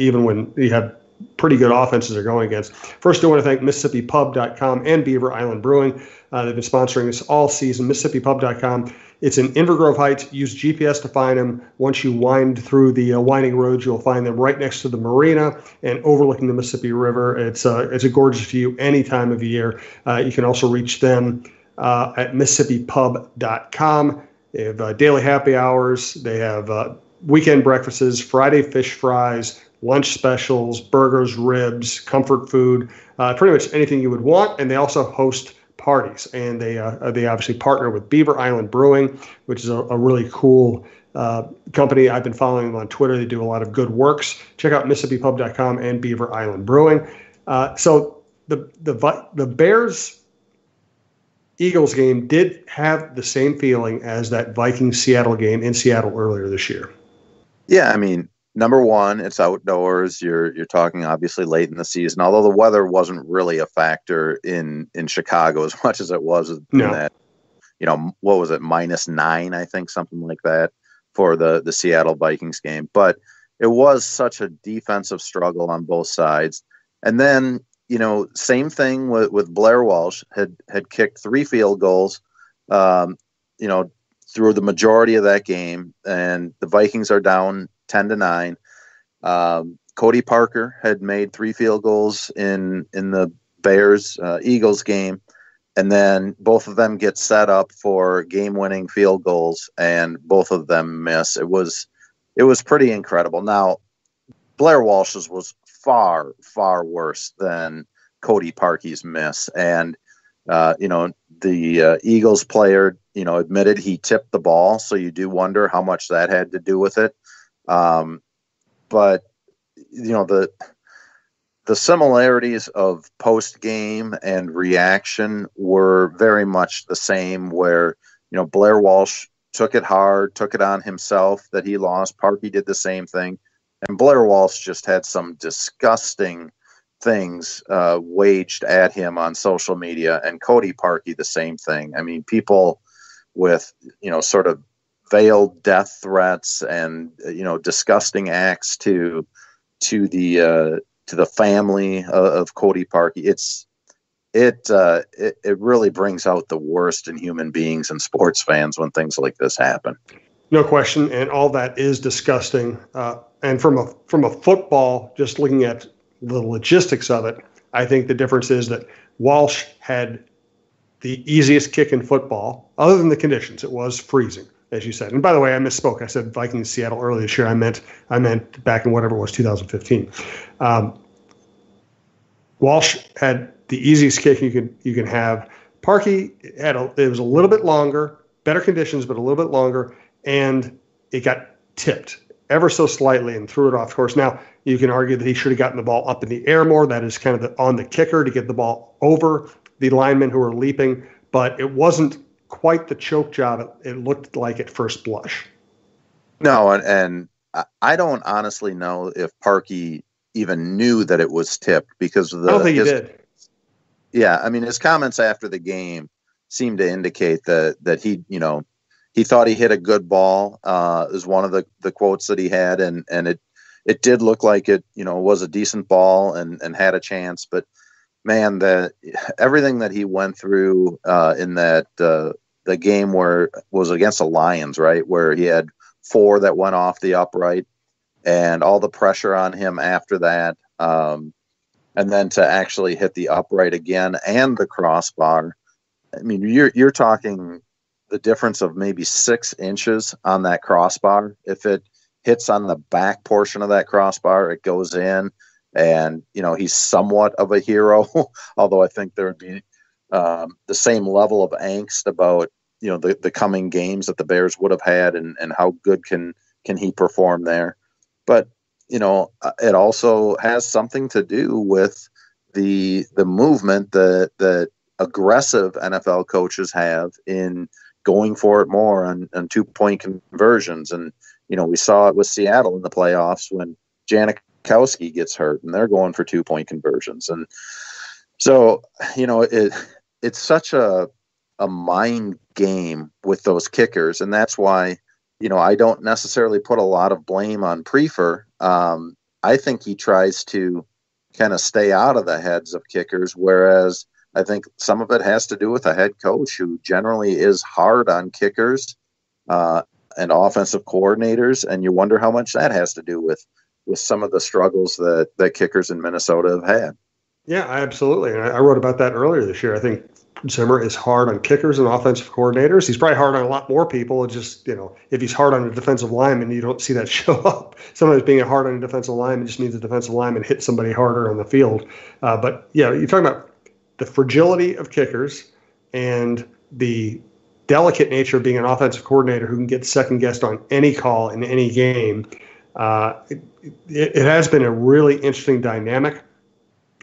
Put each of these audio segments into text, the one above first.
even when you have pretty good offenses they're going against. First, I want to thank MississippiPub.com and Beaver Island Brewing. They've been sponsoring us all season. MississippiPub.com. It's in Inver Grove Heights. Use GPS to find them. Once you wind through the winding roads, you'll find them right next to the marina and overlooking the Mississippi River. It's a gorgeous view any time of year. You can also reach them at MississippiPub.com. They have daily happy hours. They have weekend breakfasts, Friday fish fries, lunch specials, burgers, ribs, comfort food, pretty much anything you would want. And they also host parties. And they obviously partner with Beaver Island Brewing, which is a really cool company. I've been following them on Twitter. They do a lot of good works. Check out MississippiPub.com and Beaver Island Brewing. So the Bears-Eagles game did have the same feeling as that Vikings-Seattle game in Seattle earlier this year. Yeah, I mean, number one, it's outdoors. You're talking obviously late in the season, although the weather wasn't really a factor in Chicago as much as it was in that, what was it, -9, I think, something like that for the Seattle Vikings game. But it was such a defensive struggle on both sides. And then, same thing with Blair Walsh, had kicked 3 field goals, through the majority of that game, and the Vikings are down 10-9. Cody Parker had made 3 field goals in the Bears Eagles game, and then both of them get set up for game-winning field goals, and both of them miss. It was pretty incredible. Now, Blair Walsh's was far, far worse than Cody Parkey's miss, and the Eagles player, admitted he tipped the ball, so you do wonder how much that had to do with it. But the similarities of post-game and reaction were very much the same, where, Blair Walsh took it hard, took it on himself that he lost. Parkey did the same thing. And Blair Walsh just had some disgusting things waged at him on social media, and Cody Parkey the same thing. I mean, people with sort of veiled death threats and disgusting acts to the family of Cody Parkey. It really brings out the worst in human beings and sports fans when things like this happen. No question, and all that is disgusting. And from a football, just looking at the logistics of it, I think the difference is that Walsh had the easiest kick in football, other than the conditions. It was freezing, as you said. And by the way, I misspoke. I said Vikings Seattle earlier this year. I meant back in whatever it was, 2015. Walsh had the easiest kick you can have. Parkey it was a little bit longer, better conditions, but a little bit longer, and it got tipped ever so slightly and threw it off course. Now, you can argue that he should have gotten the ball up in the air more. That is kind of on the kicker to get the ball over the linemen who are leaping, but it wasn't quite the choke job it looked like at first blush. No, and I don't honestly know if Parkey even knew that it was tipped because of I don't think he did. Yeah, I mean, his comments after the game seemed to indicate that he thought he hit a good ball, is one of the quotes that he had, and it did look like it, was a decent ball and had a chance. But man, everything that he went through in that the game where it was against the Lions, right, where he had 4 that went off the upright, and all the pressure on him after that, and then to actually hit the upright again and the crossbar. I mean, you're talking the difference of maybe 6 inches on that crossbar. If it hits on the back portion of that crossbar, it goes in, and he's somewhat of a hero. Although I think there would be the same level of angst about the coming games that the Bears would have had, and how good can he perform there. But it also has something to do with the movement that aggressive NFL coaches have in going for it more on 2-point conversions. And we saw it with Seattle in the playoffs when Janikowski gets hurt and they're going for 2-point conversions. And so, it's such a mind game with those kickers. And that's why, I don't necessarily put a lot of blame on Prefer. I think he tries to kind of stay out of the heads of kickers, whereas I think some of it has to do with a head coach who generally is hard on kickers and offensive coordinators, and you wonder how much that has to do with some of the struggles that kickers in Minnesota have had. Yeah, absolutely. And I wrote about that earlier this year. I think Zimmer is hard on kickers and offensive coordinators. He's probably hard on a lot more people. It's just, if he's hard on a defensive lineman, you don't see that show up. Sometimes being hard on a defensive lineman just means the defensive lineman hit somebody harder on the field. But yeah, you're talking about the fragility of kickers and the delicate nature of being an offensive coordinator who can get second guessed on any call in any game. It has been a really interesting dynamic.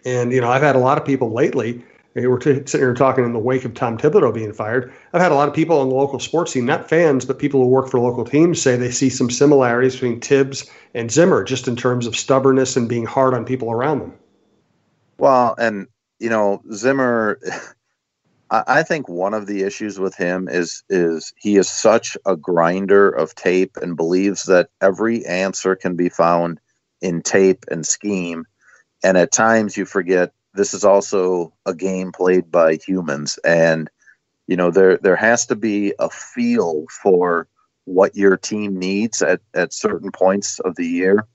And, I've had a lot of people lately, we're sitting here talking in the wake of Tom Thibodeau being fired. I've had a lot of people on the local sports scene, not fans, but people who work for local teams, say they see some similarities between Tibbs and Zimmer, just in terms of stubbornness and being hard on people around them. Well, and, Zimmer, I think one of the issues with him is he is such a grinder of tape and believes that every answer can be found in tape and scheme. And at times you forget this is also a game played by humans. And, there has to be a feel for what your team needs at certain points of the year.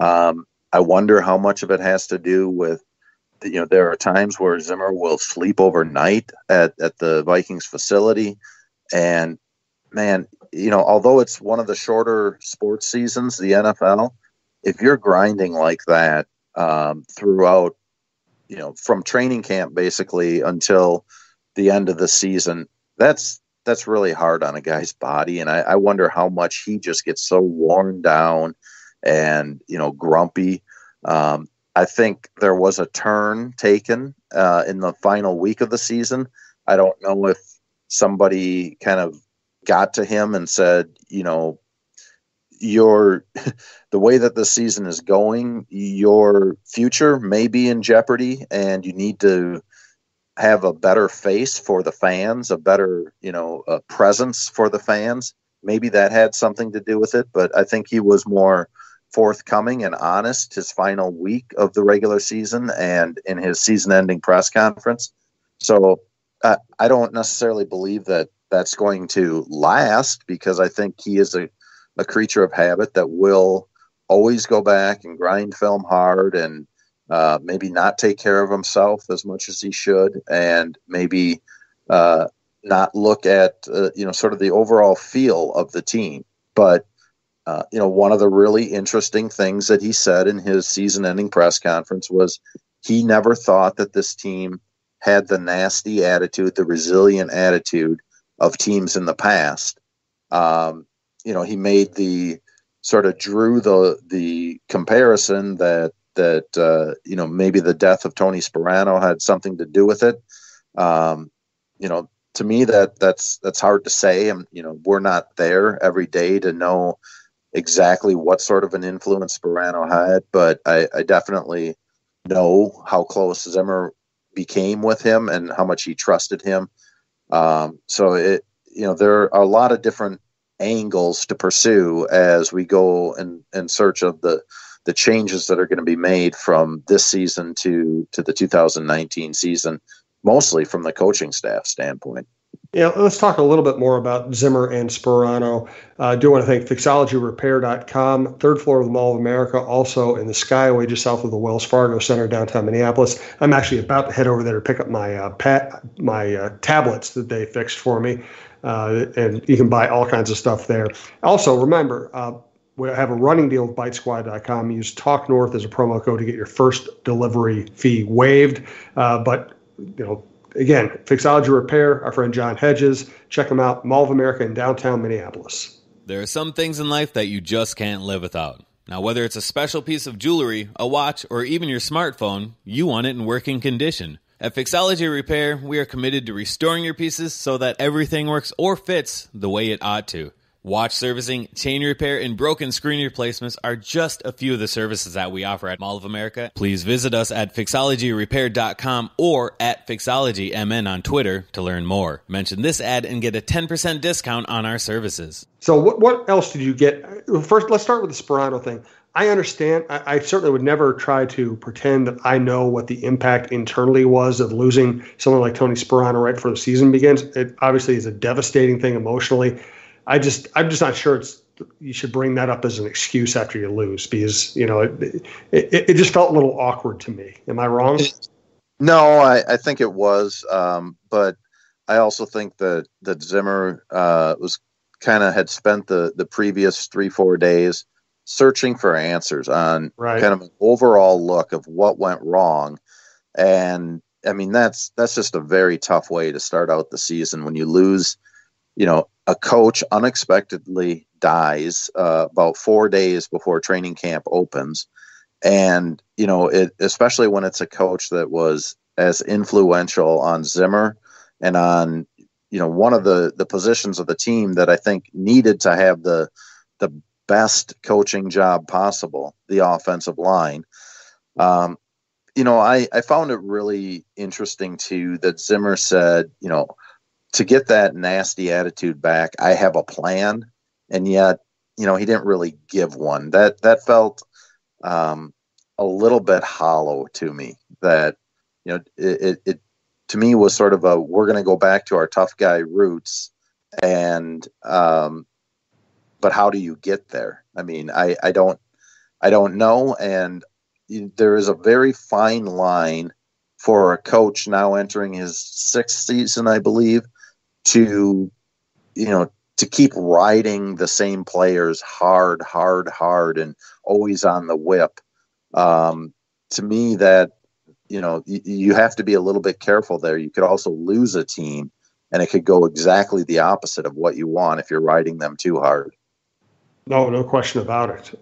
I wonder how much of it has to do with, there are times where Zimmer will sleep overnight at the Vikings facility. And, man, although it's one of the shorter sports seasons, the NFL, if you're grinding like that, throughout, from training camp basically until the end of the season, that's really hard on a guy's body. And I wonder how much he just gets so worn down and, grumpy. I think there was a turn taken in the final week of the season. I don't know if somebody kind of got to him and said, the way that the season is going, your future may be in jeopardy, and you need to have a better face for the fans, a better, a presence for the fans. Maybe that had something to do with it, but I think he was more forthcoming and honest his final week of the regular season and in his season-ending press conference. So I don't necessarily believe that that's going to last, because I think he is a creature of habit that will always go back and grind film hard and maybe not take care of himself as much as he should, and maybe not look at, sort of the overall feel of the team. But, one of the really interesting things that he said in his season-ending press conference was he never thought that this team had the nasty attitude, the resilient attitude of teams in the past. He made drew the comparison that maybe the death of Tony Sperano had something to do with it. To me, that's hard to say. And, we're not there every day to know exactly what sort of an influence Sperano had, but I definitely know how close Zimmer became with him and how much he trusted him. So there are a lot of different angles to pursue as we go in search of the changes that are going to be made from this season to the 2019 season, mostly from the coaching staff standpoint. Yeah, let's talk a little bit more about Zimmer and Sperano. I do want to thank fixologyrepair.com, third floor of the Mall of America, also in the Skyway just south of the Wells Fargo Center, downtown Minneapolis. I'm actually about to head over there to pick up my tablets that they fixed for me, and you can buy all kinds of stuff there. Also, remember, we have a running deal with BiteSquad.com. Use Talk North as a promo code to get your first delivery fee waived. Again, Fixology Repair, our friend John Hedges. Check him out, Mall of America in downtown Minneapolis. There are some things in life that you just can't live without. Now, whether it's a special piece of jewelry, a watch, or even your smartphone, you want it in working condition. At Fixology Repair, we are committed to restoring your pieces so that everything works or fits the way it ought to. Watch servicing, chain repair, and broken screen replacements are just a few of the services that we offer at Mall of America. Please visit us at fixologyrepair.com or at fixologymn on Twitter to learn more. Mention this ad and get a 10% discount on our services. So what else did you get? First, let's start with the Sperano thing. I understand. I certainly would never try to pretend that I know what the impact internally was of losing someone like Tony Sperano right before the season begins. It obviously is a devastating thing emotionally. I'm just not sure you should bring that up as an excuse after you lose, because it just felt a little awkward to me. Am I wrong? No, I think it was, but I also think that Zimmer was kind of had spent the previous 3-4 days searching for answers on Right. kind of an overall look of what went wrong. And I mean, that's just a very tough way to start out the season when you lose, a coach unexpectedly dies about 4 days before training camp opens. And, especially when it's a coach that was as influential on Zimmer and on, one of the positions of the team that I think needed to have the best coaching job possible, the offensive line. I found it really interesting too that Zimmer said, to get that nasty attitude back, I have a plan. And yet, he didn't really give one. That felt a little bit hollow to me. That, it to me was sort of we're going to go back to our tough guy roots. And, but how do you get there? I mean, I don't know. And there is a very fine line for a coach now entering his 6th season, I believe, to keep riding the same players hard, and always on the whip. To me, that, you have to be a little bit careful there. You could also lose a team, and it could go exactly the opposite of what you want if you're riding them too hard. No question about it.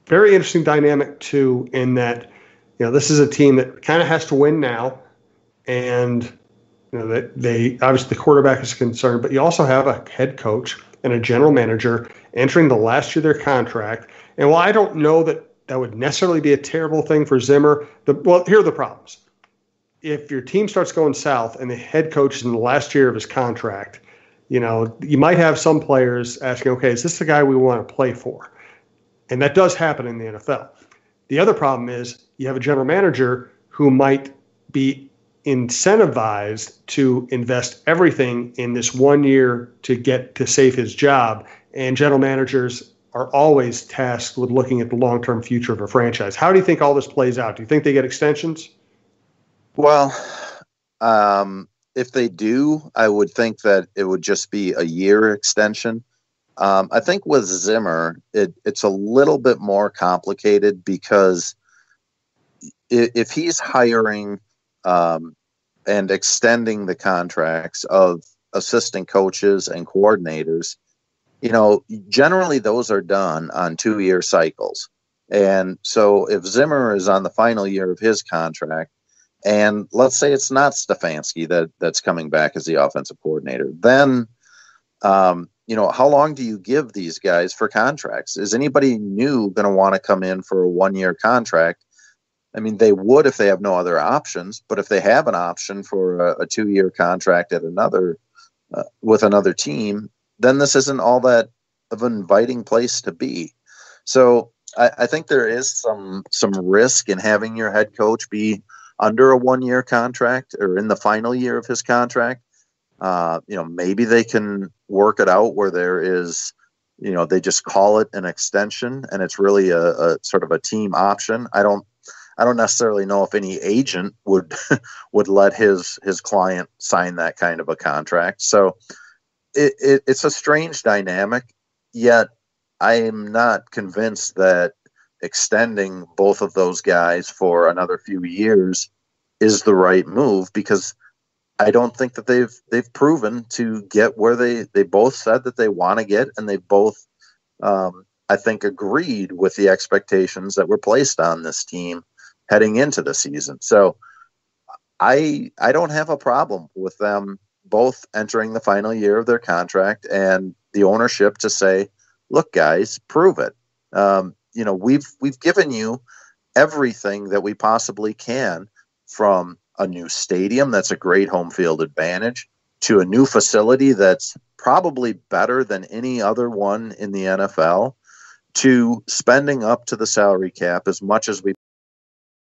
Very interesting dynamic too, in that, this is a team that kind of has to win now, and that they obviously the quarterback is concerned, but you also have a head coach and a general manager entering the last year of their contract. And while I don't know that would necessarily be a terrible thing for Zimmer, here are the problems. If your team starts going south and the head coach is in the last year of his contract, you might have some players asking, okay, is this the guy we want to play for? And that does happen in the NFL. The other problem is you have a general manager who might be incentivized to invest everything in this 1 year to save his job. And general managers are always tasked with looking at the long-term future of a franchise. How do you think all this plays out? Do you think they get extensions? Well, if they do, I would think that it would just be a year extension. I think with Zimmer, it's a little bit more complicated because if he's hiring and extending the contracts of assistant coaches and coordinators, generally those are done on 2-year cycles. And so if Zimmer is on the final year of his contract, and let's say it's not Stefanski that's coming back as the offensive coordinator, then, how long do you give these guys for contracts? Is anybody new going to want to come in for a 1-year contract? I mean, they would if they have no other options, but if they have an option for a 2-year contract at another with another team, then this isn't all that of an inviting place to be. So I think there is some risk in having your head coach be under a 1-year contract or in the final year of his contract. Maybe they can work it out where there is, they just call it an extension and it's really a sort of a team option. I don't necessarily know if any agent would let his client sign that kind of a contract. So it's a strange dynamic, yet I am not convinced that extending both of those guys for another few years is the right move, because I don't think that they've proven to get where they both said that they want to get, and they both I think agreed with the expectations that were placed on this team heading into the season. So I don't have a problem with them both entering the final year of their contract and the ownership to say, look, guys, prove it. We've given you everything that we possibly can, from a new stadium that's a great home field advantage to a new facility that's probably better than any other one in the NFL. to spending up to the salary cap as much as we